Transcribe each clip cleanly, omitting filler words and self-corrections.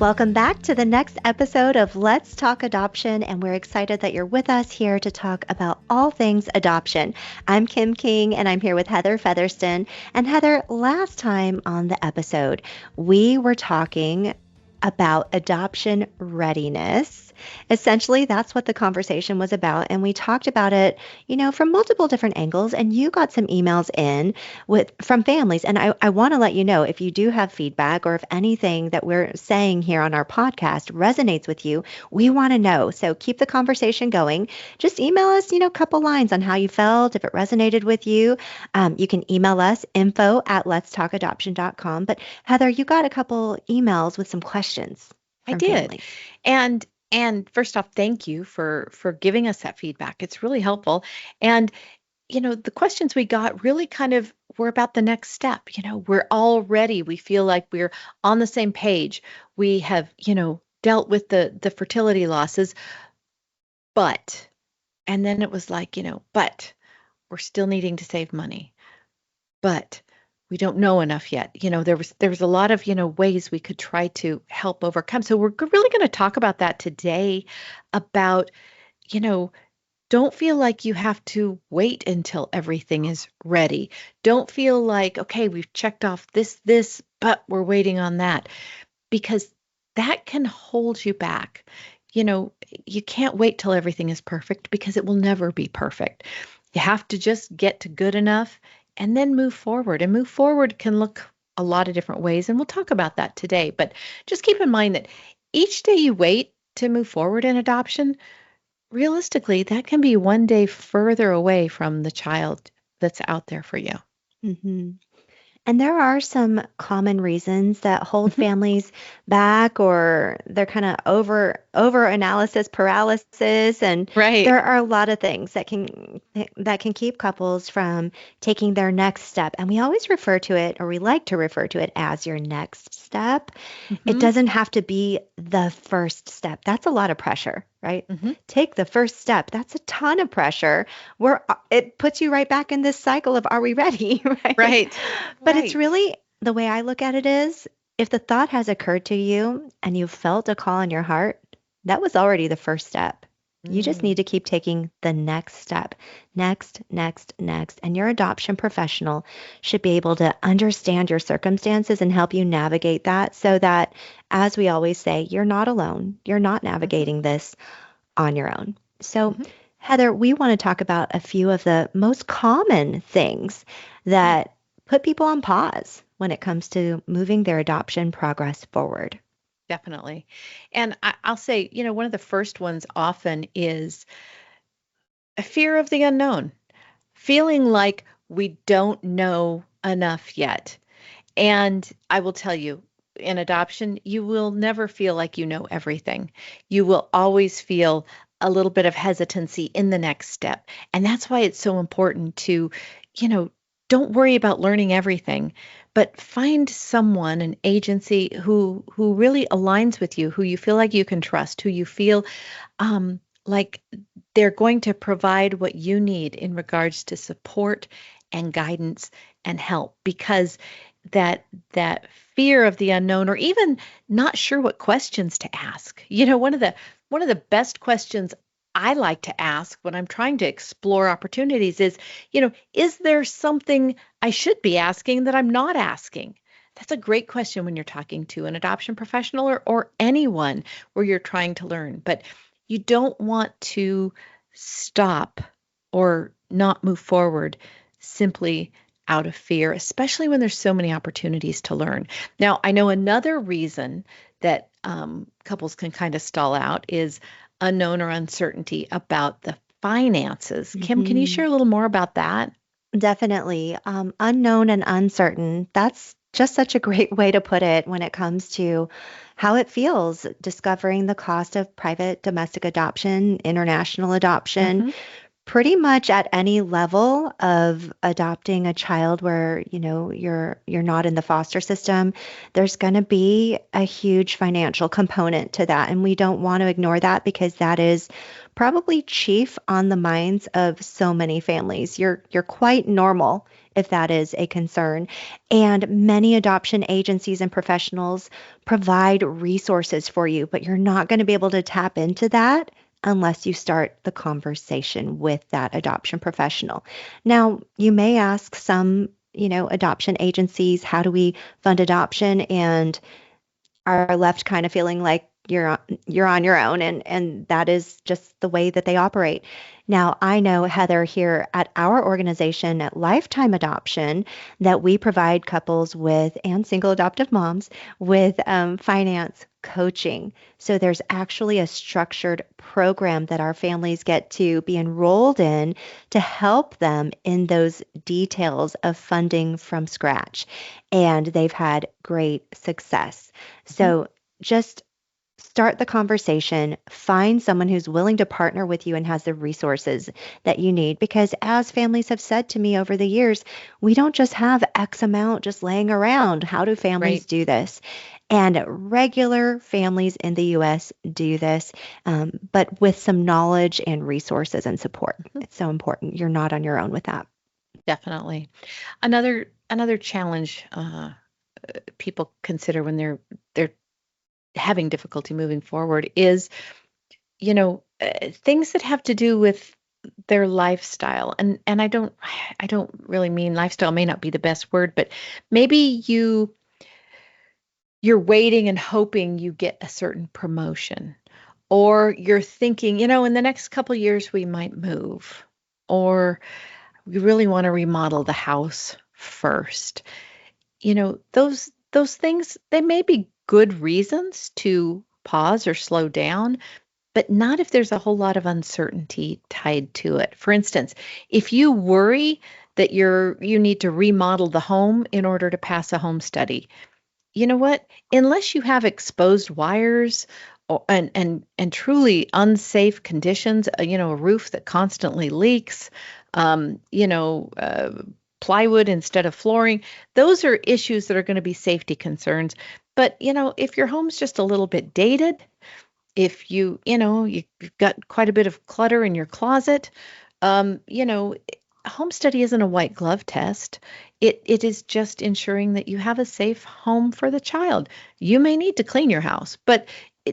Welcome back to the next episode of Let's Talk Adoption, and we're excited that you're with us here to talk about all things adoption. I'm Kim King, and I'm here with Heather Featherston. And Heather, last time on the episode, we were talking about adoption readiness. Essentially, that's what the conversation was about. And we talked about it, from multiple different angles. And you got some emails in from families. And I want to let you know if you do have feedback or if anything that we're saying here on our podcast resonates with you, we want to know. So keep the conversation going. Just email us, a couple lines on how you felt, if it resonated with you. You can email us info@letstalkadoption.com. But Heather, you got a couple emails with some questions I from did. families. And first off, thank you for giving us that feedback. It's really helpful. And the questions we got really kind of were about the next step. We're all ready. We feel like we're on the same page. We have, dealt with the fertility losses, but and then it was like, but we're still needing to save money. But we don't know enough yet. There was a lot of, ways we could try to help overcome. So we're really going to talk about that today about, you know, don't feel like you have to wait until everything is ready. Don't feel like, okay, we've checked off this, but we're waiting on that because that can hold you back. You can't wait till everything is perfect because it will never be perfect. You have to just get to good enough and then move forward. And move forward can look a lot of different ways. And we'll talk about that today. But just keep in mind that each day you wait to move forward in adoption, realistically, that can be one day further away from the child that's out there for you. hmm And there are some common reasons that hold Mhm. families back, or they're kind of over analysis paralysis, and Right. there are a lot of things that can keep couples from taking their next step. And we always refer to it, or we like to refer to it as your next step. It hmm doesn't have to be the first step. That's a lot of pressure, right? hmm Take the first step. That's a ton of pressure. It puts you right back in this cycle of are we ready, right? Right. But it's Right. really the way I look at it is if the thought has occurred to you and you felt a call in your heart, that was already the first step. You just need Mm. to keep taking the next step. Next, next, next. And your adoption professional should be able to understand your circumstances and help you navigate that so that, as we always say, you're not alone. You're not hmm navigating this on your own. So, hmm Heather, we want to talk about a few of the most common things Yeah. that put people on pause when it comes to moving their adoption progress forward. Definitely. And I'll say, one of the first ones often is a fear of the unknown, feeling like we don't know enough yet. And I will tell you, in adoption, you will never feel like you know everything. You will always feel a little bit of hesitancy in the next step. And that's why it's so important to, you know, don't worry about learning everything, but find someone, an agency who really aligns with you, who you feel like you can trust, who you feel like they're going to provide what you need in regards to support and guidance and help because that fear of the unknown or even not sure what questions to ask. One of the best questions I like to ask when I'm trying to explore opportunities is, is there something I should be asking that I'm not asking? That's a great question when you're talking to an adoption professional or anyone where you're trying to learn. But you don't want to stop or not move forward simply out of fear, especially when there's so many opportunities to learn. Now, I know another reason that couples can kind of stall out is unknown or uncertainty about the finances. Kim, can you hmm share a little more about that? Definitely. Unknown and uncertain. That's just such a great way to put it when it comes to how it feels discovering the cost of private domestic adoption, international adoption, hmm pretty much at any level of adopting a child where, you're not in the foster system, there's going to be a huge financial component to that. And we don't want to ignore that because that is probably chief on the minds of so many families. You're quite normal if that is a concern. And many adoption agencies and professionals provide resources for you, but you're not going to be able to tap into that unless you start the conversation with that adoption professional. Now, you may ask some, adoption agencies, how do we fund adoption? And are left kind of feeling like you're on your own, and that is just the way that they operate. Now, I know, Heather, here at our organization at Lifetime Adoption, that we provide couples with and single adoptive moms with finance coaching. So there's actually a structured program that our families get to be enrolled in to help them in those details of funding from scratch. And they've had great success. So just start the conversation, find someone who's willing to partner with you and has the resources that you need. Because as families have said to me over the years, we don't just have X amount just laying around. How do families Right. do this? And regular families in the US do this, but with some knowledge and resources and support. It's so important. You're not on your own with that. Definitely. Another challenge people consider when they're having difficulty moving forward is, things that have to do with their lifestyle. And I don't really mean lifestyle may not be the best word, but maybe you're waiting and hoping you get a certain promotion, or you're thinking, in the next couple years we might move, or we really want to remodel the house first. Those things, they may be good reasons to pause or slow down, but not if there's a whole lot of uncertainty tied to it. For instance, if you worry that you need to remodel the home in order to pass a home study, you know what? Unless you have exposed wires and truly unsafe conditions, a roof that constantly leaks, um, you know, uh, plywood instead of flooring, those are issues that are going to be safety concerns. But, if your home's just a little bit dated, if you've got quite a bit of clutter in your closet, um, you know, a home study isn't a white glove test. It is just ensuring that you have a safe home for the child. You may need to clean your house, but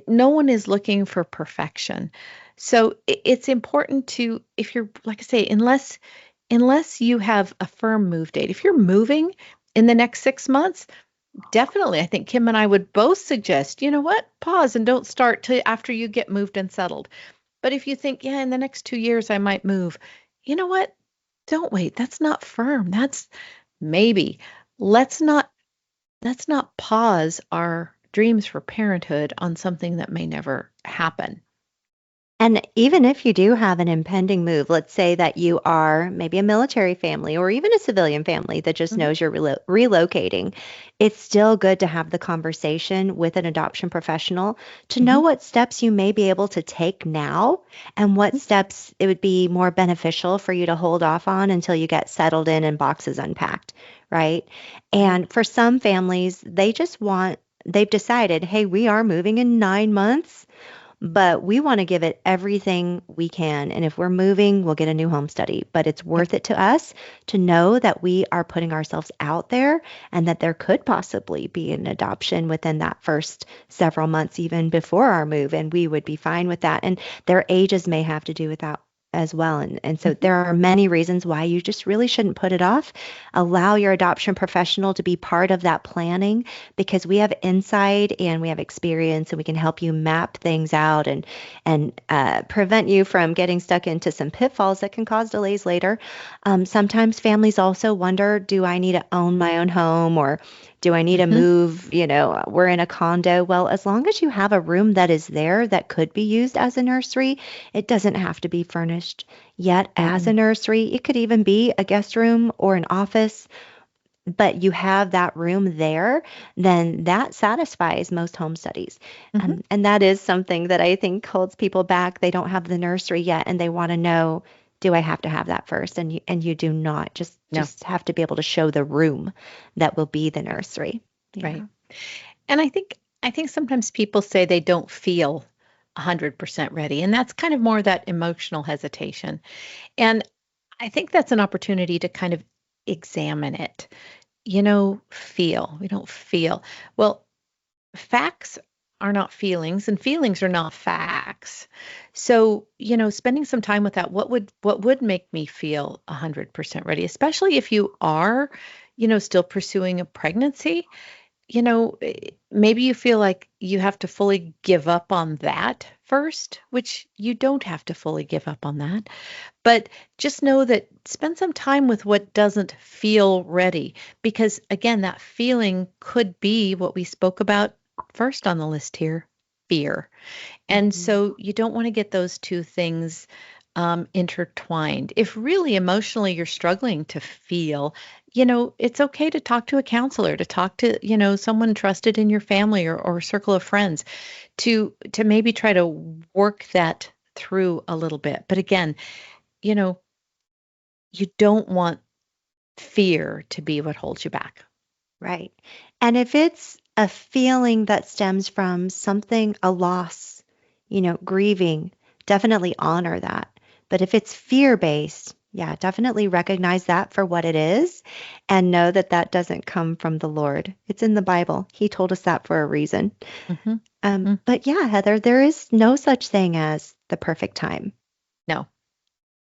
no one is looking for perfection. So it's important to, if you're, like I say, unless you have a firm move date, if you're moving in the next 6 months, definitely, I think Kim and I would both suggest, you know what, pause and don't start till after you get moved and settled. But if you think, yeah, in the next 2 years I might move, you know what? Don't wait. That's not firm. That's maybe. Let's not let's not pause our dreams for parenthood on something that may never happen. And even if you do have an impending move, let's say that you are maybe a military family or even a civilian family that just Hmm. knows you're relocating, it's still good to have the conversation with an adoption professional to know Hmm. what steps you may be able to take now and what steps it would be more beneficial for you to hold off on until you get settled in and boxes unpacked, right? Right. And for some families, they've decided, hey, we are moving in 9 months, but we want to give it everything we can. And if we're moving, we'll get a new home study. But it's Yep. worth it to us to know that we are putting ourselves out there and that there could possibly be an adoption within that first several months, even before our move. And we would be fine with that. And their ages may have to do with that as well. And so Hmm. there are many reasons why you just really shouldn't put it off. Allow your adoption professional to be part of that planning because we have insight and we have experience and we can help you map things out and prevent you from getting stuck into some pitfalls that can cause delays later. Sometimes families also wonder, do I need to own my own home or do I need to Hmm. move? We're in a condo. Well, as long as you have a room that is there that could be used as a nursery, it doesn't have to be furnished yet as a Mm-mm. nursery. It could even be a guest room or an office, but you have that room there, then that satisfies most home studies. Hmm. And that is something that I think holds people back. They don't have the nursery yet and they want to know, do I have to have that first? And you do not. Just No, just have to be able to show the room that will be the nursery. right. Yeah. And I think sometimes people say they don't feel 100% ready, and that's kind of more that emotional hesitation. And I think that's an opportunity to kind of examine it. Feel. We don't feel. Well, facts are not feelings and feelings are not facts. So, spending some time with that, what would make me feel 100% ready, especially if you are, still pursuing a pregnancy. Maybe you feel like you have to fully give up on that first, which you don't have to fully give up on that. But just know that spend some time with what doesn't feel ready, because again, that feeling could be what we spoke about first on the list here, fear. And Mhm. so you don't want to get those two things intertwined. If really emotionally you're struggling to feel, it's okay to talk to a counselor, to talk to, someone trusted in your family or circle of friends to maybe try to work that through a little bit. But again, you know, you don't want fear to be what holds you back. Right. And if it's a feeling that stems from something, a loss, grieving, definitely honor that. But if it's fear-based, yeah, definitely recognize that for what it is and know that that doesn't come from the Lord. It's in the Bible. He told us that for a reason. Hmm. But yeah, Heather, there is no such thing as the perfect time. No,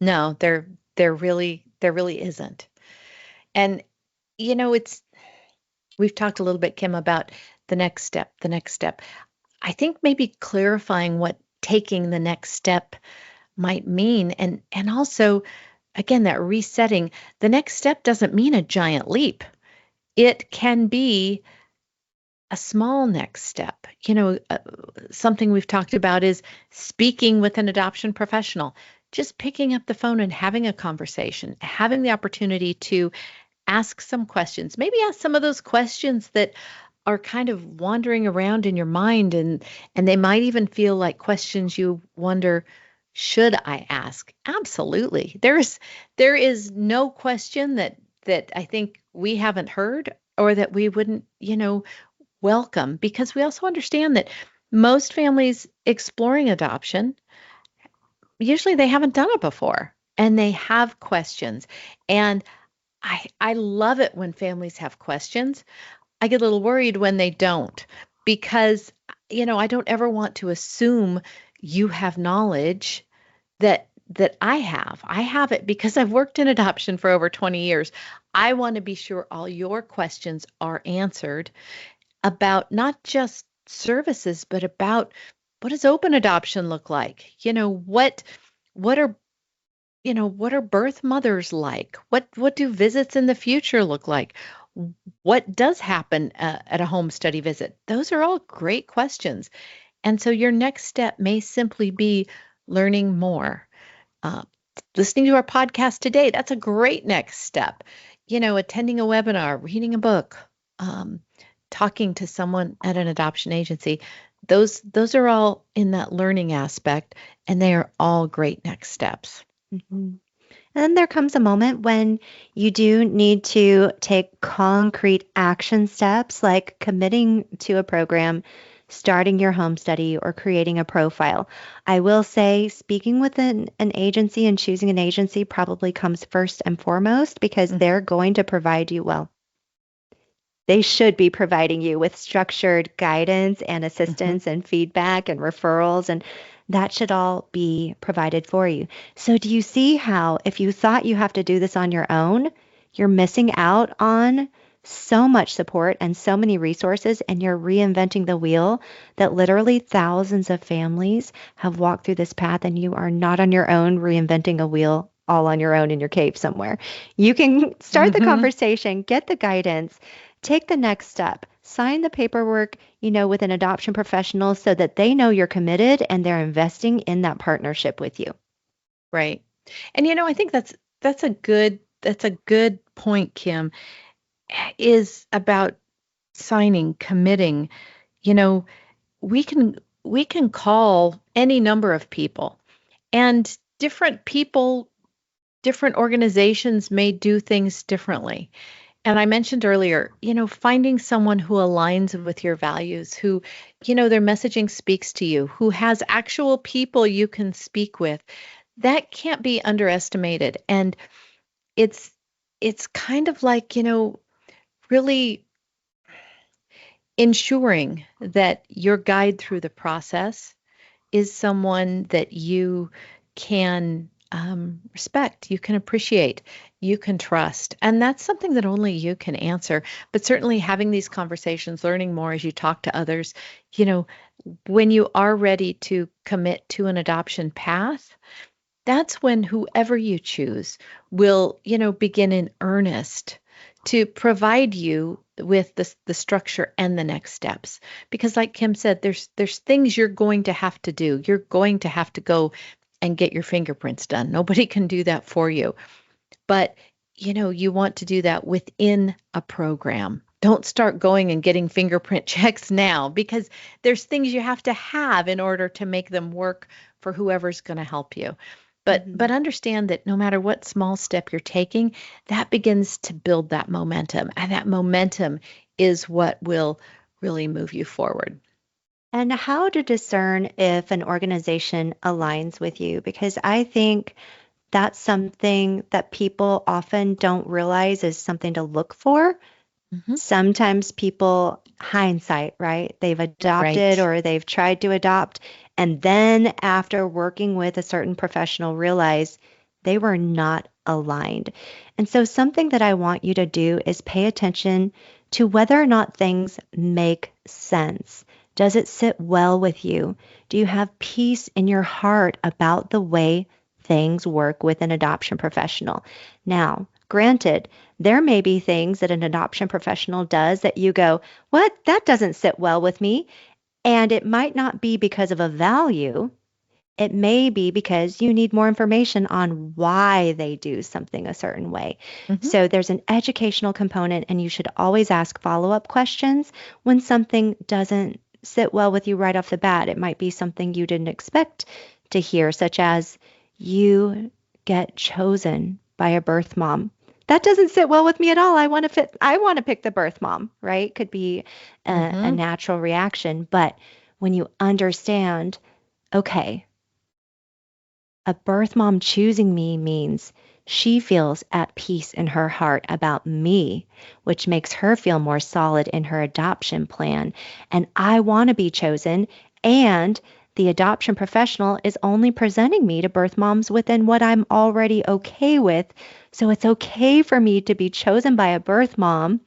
no, there really isn't. And it's we've talked a little bit, Kim, about the next step, the next step. I think maybe clarifying what taking the next step might mean, and also again that resetting. The next step doesn't mean a giant leap. It can be a small next step. Something we've talked about is speaking with an adoption professional, just picking up the phone and having a conversation, having the opportunity to ask some questions, maybe ask some of those questions that are kind of wandering around in your mind, and they might even feel like questions you wonder, should I ask? Absolutely. There is no question that I think we haven't heard or that we wouldn't, welcome, because we also understand that most families exploring adoption, usually they haven't done it before and they have questions. And I love it when families have questions. I get a little worried when they don't, because I don't ever want to assume you have knowledge that I have. I have it because I've worked in adoption for over 20 years. I want to be sure all your questions are answered about not just services, but about what does open adoption look like? What are what are birth mothers like? What do visits in the future look like? What does happen at a home study visit? Those are all great questions. And so your next step may simply be learning more. Uh, Listening to our podcast today, that's a great next step. Attending a webinar, reading a book, um, talking to someone at an adoption agency. Those are all in that learning aspect, and they are all great next steps. Mhm. And then there comes a moment when you do need to take concrete action steps like committing to a program, starting your home study, or creating a profile. I will say speaking with an agency and choosing an agency probably comes first and foremost because Mm, they're going to provide you, well, they should be providing you with structured guidance and mhm. assistance and feedback and referrals, and that should all be provided for you. So, do you see how, if you thought you have to do this on your own, you're missing out on so much support and so many resources, and you're reinventing the wheel that literally thousands of families have walked through this path, and you are not on your own reinventing a wheel all on your own in your cave somewhere. You can start the Mhm. conversation, get the guidance, take the next step. Sign the paperwork, with an adoption professional so that they know you're committed and they're investing in that partnership with you. Right. And I think that's a good point, Kim, is about signing, committing. You know, we can call any number of people, and different people different organizations may do things differently. And I mentioned earlier, finding someone who aligns with your values, who, their messaging speaks to you, who has actual people you can speak with, that can't be underestimated. And it's it's kind of like, really ensuring that your guide through the process is someone that you can respect, you can appreciate, you can trust. And that's something that only you can answer. But certainly having these conversations, learning more as you talk to others, you know, when you are ready to commit to an adoption path, that's when whoever you choose will, begin in earnest to provide you with the structure and the next steps. Because like Kim said, there's things you're going to have to do. You're going to have to go and get your fingerprints done. Nobody can do that for you. But, you want to do that within a program. Don't start going and getting fingerprint checks now, because there's things you have to have in order to make them work for whoever's going to help you. But understand that no matter what small step you're taking, that begins to build that momentum. And that momentum is what will really move you forward. And how to discern if an organization aligns with you, because I think that's something that people often don't realize is something to look for. Hmm. Sometimes people, hindsight, right? They've adopted Right. or they've tried to adopt, and then after working with a certain professional, realize they were not aligned. And so, something that I want you to do is pay attention to whether or not things make sense. Does it sit well with you? Do you have peace in your heart about the way things work with an adoption professional? Now, granted, there may be things that an adoption professional does that you go, what? That doesn't sit well with me. And it might not be because of a value. It may be because you need more information on why they do something a certain way. Hmm. So there's an educational component, and you should always ask follow-up questions when something doesn't sit well with you right off the bat. It might be something you didn't expect to hear, such as you get chosen by a birth mom. That doesn't sit well with me at all. I want to pick the birth mom, right? Could be a Hmm. natural reaction, but when you understand, okay, a birth mom choosing me means she feels at peace in her heart about me, which makes her feel more solid in her adoption plan. And I want to be chosen. And the adoption professional is only presenting me to birth moms within what I'm already okay with. So it's okay for me to be chosen by a birth mom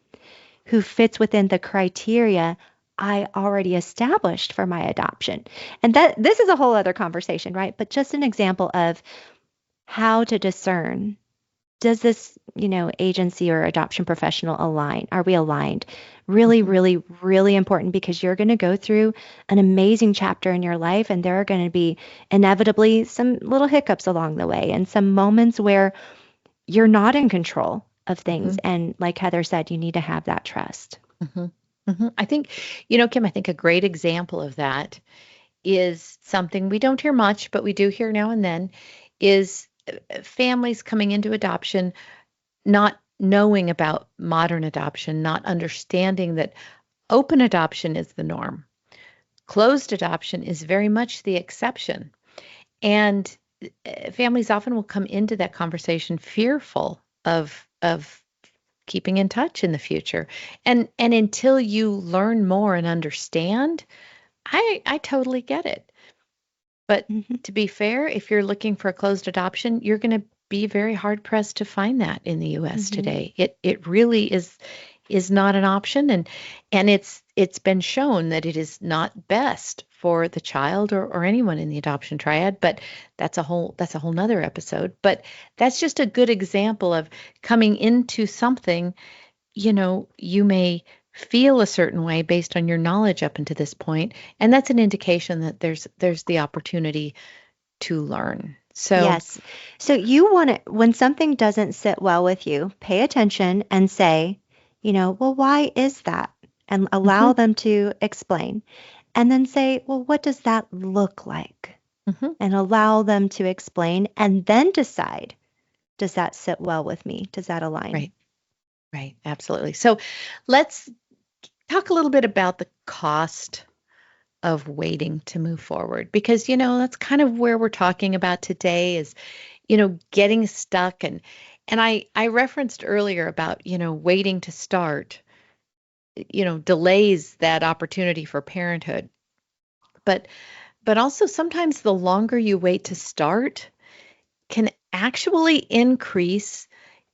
who fits within the criteria I already established for my adoption. And that this is a whole other conversation, right? But just an example of how to discern, does this, agency or adoption professional align? Are we aligned? Really, Hmm. really, really important, because you're going to go through an amazing chapter in your life, and there are going to be inevitably some little hiccups along the way and some moments where you're not in control of things. Hmm. And like Heather said, you need to have that trust. Hmm. I think, Kim, I think a great example of that is something we don't hear much, but we do hear now and then, is families coming into adoption not knowing about modern adoption, not understanding that open adoption is the norm. Closed adoption is very much the exception. And families often will come into that conversation fearful of keeping in touch in the future. And until you learn more and understand, I totally get it. But Mhm. to be fair, if you're looking for a closed adoption, you're going to be very hard pressed to find that in the US Mhm. today. It really is not an option, and it's been shown that it is not best for the child or anyone in the adoption triad, but that's a whole nother episode. But that's just a good example of coming into something, you may feel a certain way based on your knowledge up until this point, and that's an indication that there's the opportunity to learn. So, Yes. So you want to, when something doesn't sit well with you, pay attention and say, well, why is that? And mhm, allow them to explain. And then say, well, what does that look like? mhm, And allow them to explain, and then decide, does that sit well with me? Does that align? Right. Right. Absolutely. So let's talk a little bit about the cost of waiting to move forward, because that's kind of where we're talking about today is getting stuck. And I referenced earlier about waiting to start delays that opportunity for parenthood. But also sometimes the longer you wait to start can actually increase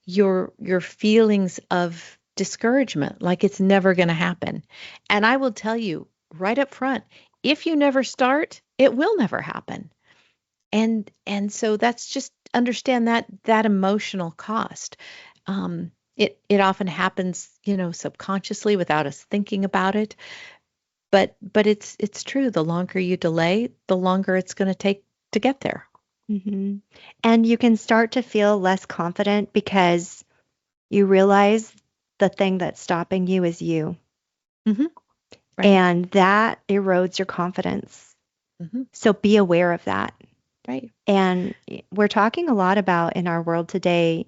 your feelings of discouragement, like it's never going to happen. And I will tell you right up front, if you never start, it will never happen. And so that's just understand that emotional cost. It often happens, subconsciously without us thinking about it. But it's true. The longer you delay, the longer it's going to take to get there. Hmm. And you can start to feel less confident because you realize the thing that's stopping you is you. Hmm. Right. And that erodes your confidence. Hmm. So be aware of that. Right. And we're talking a lot about in our world today,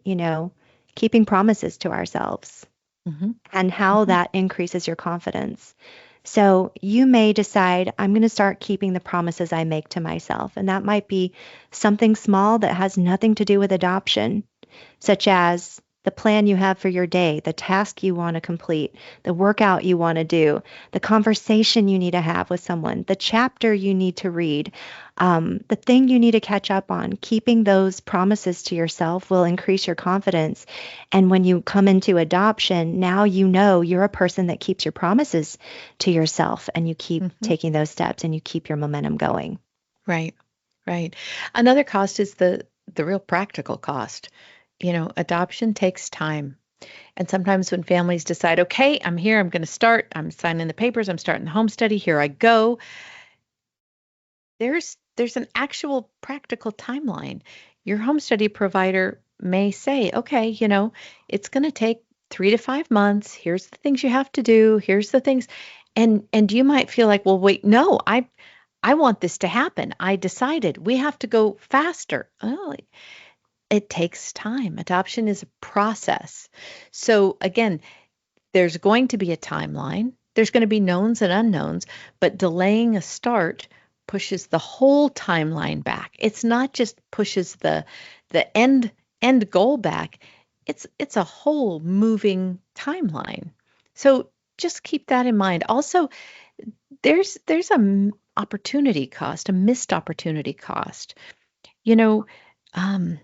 keeping promises to ourselves Hmm. and how Hmm. that increases your confidence. So you may decide, I'm going to start keeping the promises I make to myself. And that might be something small that has nothing to do with adoption, such as the plan you have for your day, the task you want to complete, the workout you want to do, the conversation you need to have with someone, the chapter you need to read, the thing you need to catch up on. Keeping those promises to yourself will increase your confidence. And when you come into adoption, now you know you're a person that keeps your promises to yourself and you keep Hmm. taking those steps and you keep your momentum going. Right. Right. Another cost is the real practical cost. Adoption takes time. And sometimes when families decide, okay, I'm here, I'm going to start, I'm signing the papers, I'm starting the home study, here I go, there's an actual practical timeline. Your home study provider may say, okay, it's going to take 3 to 5 months. Here's the things you have to do. Here's the things. And you might feel like, well, wait, no, I want this to happen. I decided we have to go faster. Oh, it takes time. Adoption is a process. So again, there's going to be a timeline. There's going to be knowns and unknowns, but delaying a start pushes the whole timeline back. It's not just pushes the end goal back. It's a whole moving timeline. So just keep that in mind. Also, there's opportunity cost, a missed opportunity cost. You know, um,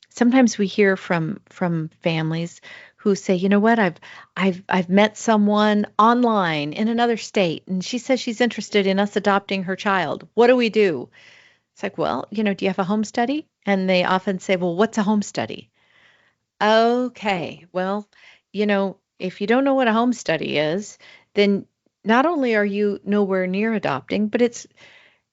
sometimes we hear from families who say, you know what, I've met someone online in another state, and she says she's interested in us adopting her child. What do we do? It's like, well, do you have a home study? And they often say, well, what's a home study? Okay, well, if you don't know what a home study is, then not only are you nowhere near adopting, but it's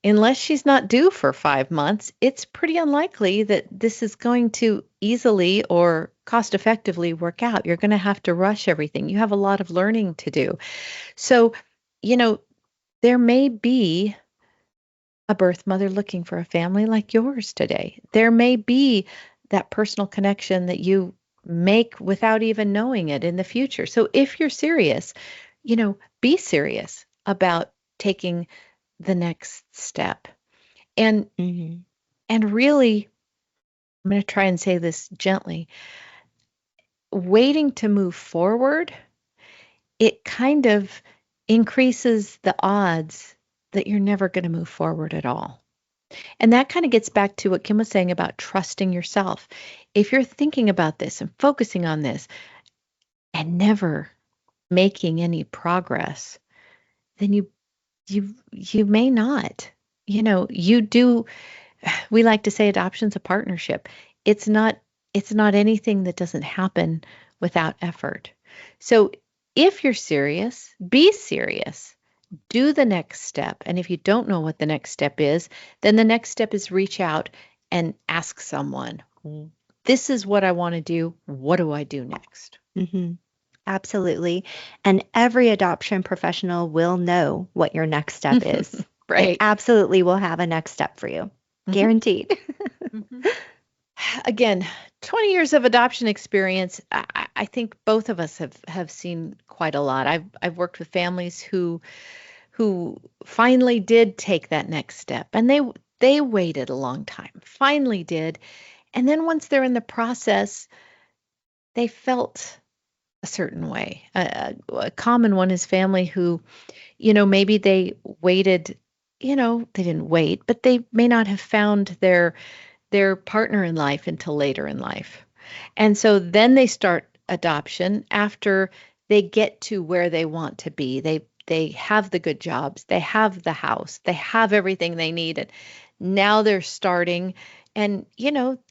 unless she's not due for 5 months, it's pretty unlikely that this is going to easily or cost effectively work out. You're going to have to rush everything. You have a lot of learning to do. So, you know, there may be a birth mother looking for a family like yours today. There may be that personal connection that you make without even knowing it in the future. So if you're serious, be serious about taking the next step. And Hmm. and really, I'm going to try and say this gently. Waiting to move forward, it kind of increases the odds that you're never going to move forward at all. And that kind of gets back to what Kim was saying about trusting yourself. If you're thinking about this and focusing on this and never making any progress, then you may not. You do. We like to say adoption's a partnership. It's not it's not anything that doesn't happen without effort. So if you're serious, be serious. Do the next step. And if you don't know what the next step is, then the next step is reach out and ask someone, this is what I want to do. What do I do next? Hmm. Absolutely. And every adoption professional will know what your next step is. They Right. absolutely will have a next step for you. Hmm. Guaranteed. Hmm. Again, 20 years of adoption experience, I think both of us have seen quite a lot. I've worked with families who finally did take that next step, and they waited a long time, finally did. And then once they're in the process, they felt a certain way. A common one is family who, maybe they waited, they didn't wait, but they may not have found their partner in life until later in life. And so then they start adoption after they get to where they want to be. They have the good jobs, they have the house, they have everything they need. And now they're starting, and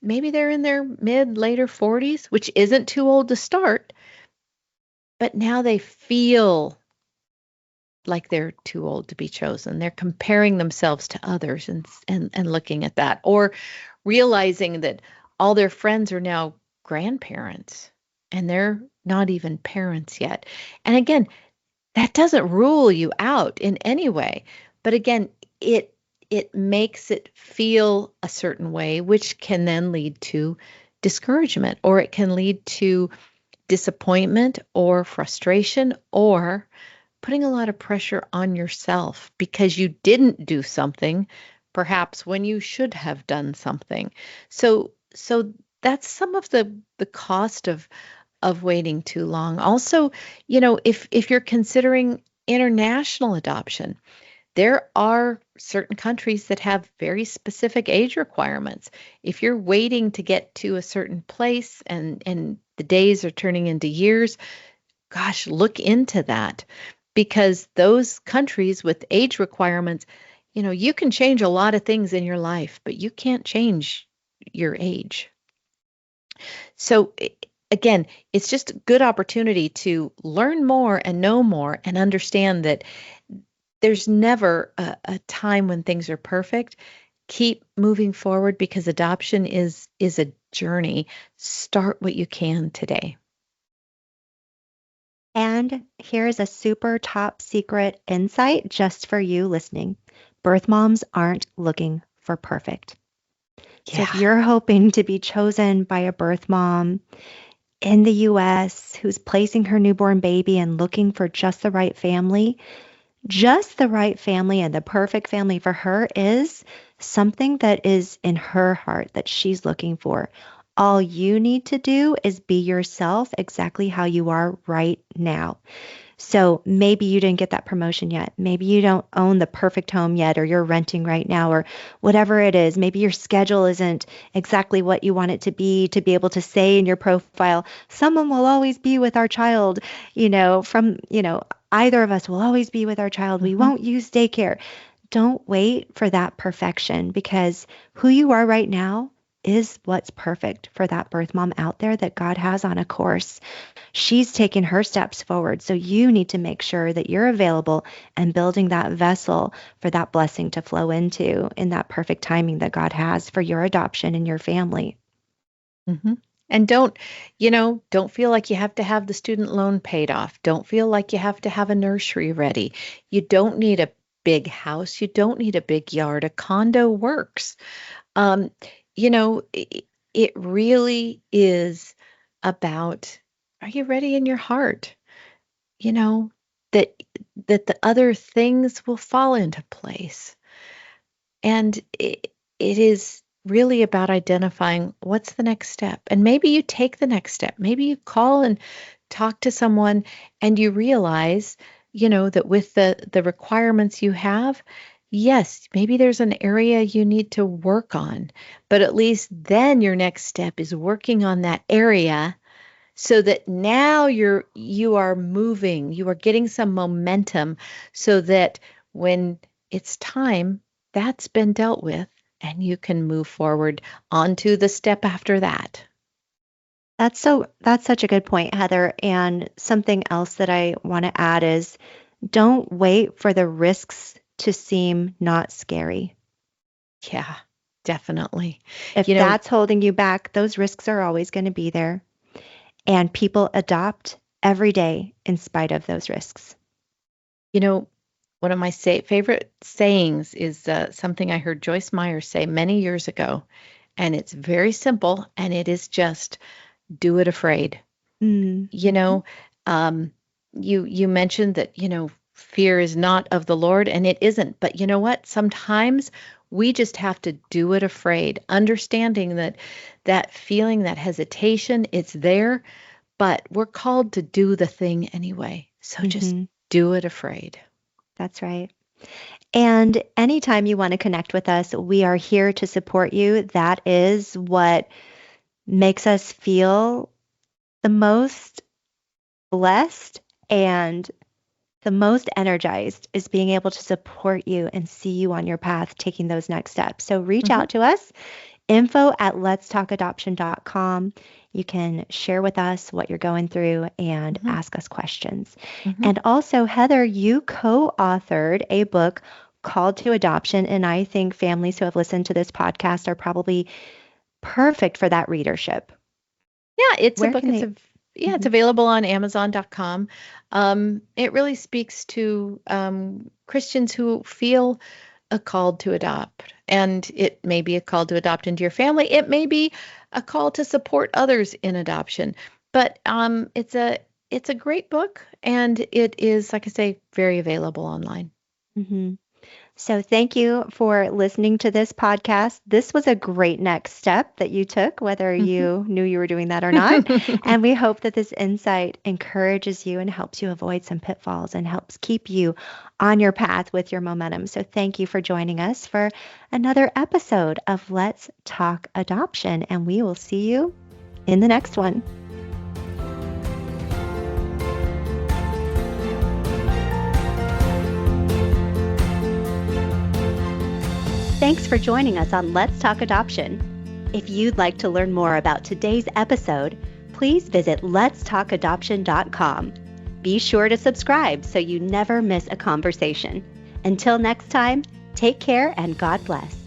maybe they're in their mid later 40s, which isn't too old to start, but now they feel like they're too old to be chosen. They're comparing themselves to others and looking at that, or realizing that all their friends are now grandparents and they're not even parents yet. And again, that doesn't rule you out in any way, but again, it makes it feel a certain way, which can then lead to discouragement, or it can lead to disappointment or frustration, or putting a lot of pressure on yourself because you didn't do something perhaps when you should have done something. So that's some of the cost of waiting too long. Also, if you're considering international adoption, there are certain countries that have very specific age requirements. If you're waiting to get to a certain place and the days are turning into years, gosh, look into that, because those countries with age requirements, you can change a lot of things in your life, but you can't change your age. So again, it's just a good opportunity to learn more and know more and understand that there's never a time when things are perfect. Keep moving forward, because adoption is a journey. Start what you can today. And here's a super top secret insight just for you listening. Birth moms aren't looking for perfect. So if Yeah. you're hoping to be chosen by a birth mom in the US who's placing her newborn baby and looking for just the right family and the perfect family for her is something that is in her heart that she's looking for. All you need to do is be yourself exactly how you are right now. So maybe you didn't get that promotion yet. Maybe you don't own the perfect home yet, or you're renting right now, or whatever it is. Maybe your schedule isn't exactly what you want it to be able to say in your profile, someone will always be with our child, either of us will always be with our child. We Hmm. won't use daycare. Don't wait for that perfection, because who you are right now is what's perfect for that birth mom out there that God has on a course. She's taken her steps forward. So you need to make sure that you're available and building that vessel for that blessing to flow into in that perfect timing that God has for your adoption and your family. Hmm. And don't feel like you have to have the student loan paid off. Don't feel like you have to have a nursery ready. You don't need a big house. You don't need a big yard. A condo works. Um, it really is about, are you ready in your heart? You know, that that the other things will fall into place. And it is really about identifying what's the next step. And maybe you take the next step. Maybe you call and talk to someone and you realize, that with the requirements you have, yes, maybe there's an area you need to work on. But at least then your next step is working on that area, so that now you are moving, you are getting some momentum, so that when it's time, that's been dealt with and you can move forward onto the step after that. That's such a good point, Heather. And something else that I want to add is don't wait for the risks to seem not scary. Yeah, definitely. If You know, that's holding you back, those risks are always going to be there. And people adopt every day in spite of those risks. you know, one of my favorite sayings is something I heard Joyce Meyer say many years ago, and it's very simple, and it is just do it afraid. Mm. You know, you mentioned that, fear is not of the Lord, and it isn't. But you know what? Sometimes we just have to do it afraid, understanding that feeling, that hesitation, it's there, but we're called to do the thing anyway. So just do it afraid. That's right. And anytime you want to connect with us, we are here to support you. That is what makes us feel the most blessed and the most energized, is being able to support you and see you on your path taking those next steps. So reach out to us, info@letstalkadoption.com. You can share with us what you're going through and ask us questions. And also, Heather, you co-authored a book called to adoption, and I think families who have listened to this podcast are probably perfect for that readership. Yeah, it's a book. It's available on Amazon.com. It really speaks to Christians who feel a call to adopt, and it may be a call to adopt into your family. It may be a call to support others in adoption. But it's a great book, and it is, like I say, very available online. So thank you for listening to this podcast. This was a great next step that you took, whether you knew you were doing that or not. And we hope that this insight encourages you and helps you avoid some pitfalls and helps keep you on your path with your momentum. So thank you for joining us for another episode of Let's Talk Adoption, and we will see you in the next one. Thanks for joining us on Let's Talk Adoption. If you'd like to learn more about today's episode, please visit letstalkadoption.com. Be sure to subscribe so you never miss a conversation. Until next time, take care and God bless.